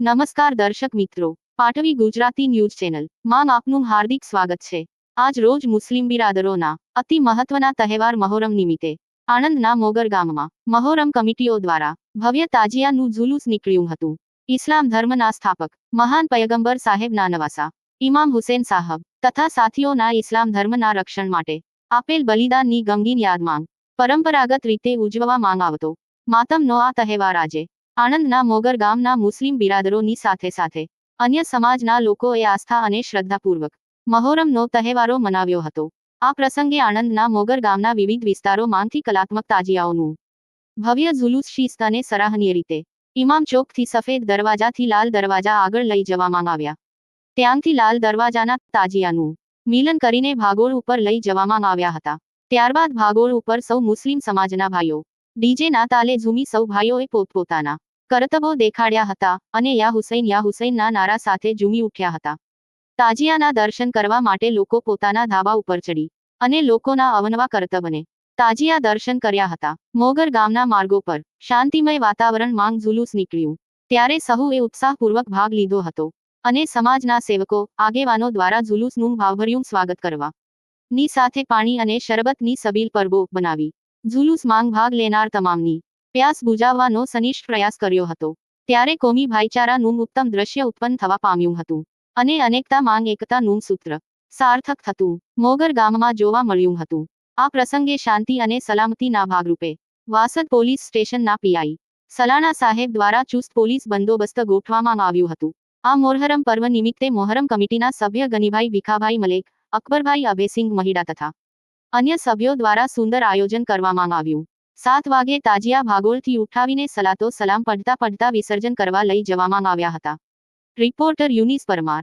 નમસ્કાર દર્શક મિત્રો, પાટવી ગુજરાતી ન્યૂઝ ચેનલ માં આપનું હાર્દિક સ્વાગત છે। આજ રોજ મુસ્લિમ બિરાદરોના અતિ મહત્વના તહેવાર મહોરમ નિમિત્તે આણંદના મોગર ગામમાં મહોરમ કમિટીઓ દ્વારા ભવ્ય તાજિયાનું જુલુસ નીકળ્યું હતું। ઇસ્લામ ધર્મના સ્થાપક મહાન પયગંબર સાહેબના નવાસા ઇમામ હુસેન સાહબ તથા સાથીઓના ઇસ્લામ ધર્મના રક્ષણ માટે આપેલ બલિદાનની ગમગીન યાદમાં પરંપરાગત રીતે ઉજવવામાં આવતો માતમનો આ તહેવાર આજે આણંદના મોગર ગામના મુસ્લિમ બિરાદરોની સાથે સાથે અન્ય સમાજના લોકોએ આસ્થા અને શ્રદ્ધાપૂર્વક મહોરમનો તહેવારો મનાવ્યો હતો। આ પ્રસંગે આણંદના મોગર ગામના વિવિધ વિસ્તારોમાંથી કલાત્મક તાજિયાઓનું ભવ્ય જુલુસ શિસ્ત અને સરાહનીય રીતે ઇમામ ચોકથી સફેદ દરવાજાથી લાલ દરવાજા આગળ લઈ જવામાં આવ્યા। ત્યાંથી લાલ દરવાજાના તાજિયાનું મિલન કરીને ભાગોળ ઉપર લઈ જવામાં આવ્યા હતા। ત્યારબાદ ભાગોળ ઉપર સૌ મુસ્લિમ સમાજના ભાઈઓ ડીજેના તાલે ઝૂમી સૌ ભાઈઓએ પોતપોતાના કરતબો દેખાડ્યા હતા અને યા હુસૈનના નારા સાથે ઝૂમી ઉઠ્યા હતા। તાજિયાના દર્શન કરવા માટે લોકો પોતાના ધાબા ઉપર ચડી અને લોકોના અવનવા કરતબને તાજિયા દર્શન કર્યા હતા। મોગર ગામના માર્ગો પર શાંતિમય વાતાવરણ માંગ જુલુસ નીકળ્યું ત્યારે સહુએ ઉત્સાહપૂર્વક ભાગ લીધો હતો અને સમાજના સેવકો આગેવાનો દ્વારા જુલુસનું ભાવભર્યું સ્વાગત કરવા ની સાથે પાણી અને શરબતની સબીલ પરબો બનાવી જુલુસ માંગ ભાગ લેનાર તમામની પ્યાસ બુજાવવાનો સનિષ્ઠ પ્રયાસ કર્યો હતો। ત્યારે કોમી ભાઈચારાનું ઉત્તમ દ્રશ્ય ઉત્પન્ન થવા પામ્યું હતું અને અનેકતા માંગ એકતાનું સૂત્ર સાર્થક થતું મોગર ગામમાં જોવા મળ્યું હતું। આ પ્રસંગે શાંતિ અને સલામતીના ભાગરૂપે વાસદ પોલીસ સ્ટેશનના પીઆઈ સલાણા સાહેબ દ્વારા ચુસ્ત પોલીસ બંદોબસ્ત ગોઠવવામાં આવ્યું હતું। આ મોહરમ પર્વ નિમિત્તે મોહરમ કમિટીના સભ્ય ગનીભાઈ ભીખાભાઈ મલેક, અકબરભાઈ અભેસિંગ મહિડા તથા અન્ય સભ્યો દ્વારા સુંદર આયોજન કરવામાં આવ્યું। 7 વાગે તાજિયા ભાગોળથી ઉઠાવીને સલાતો સલામ પઢતા વિસર્જન કરવા લઈ જવામાં આવ્યા હતા। રિપોર્ટર યુનિસ પરમાર।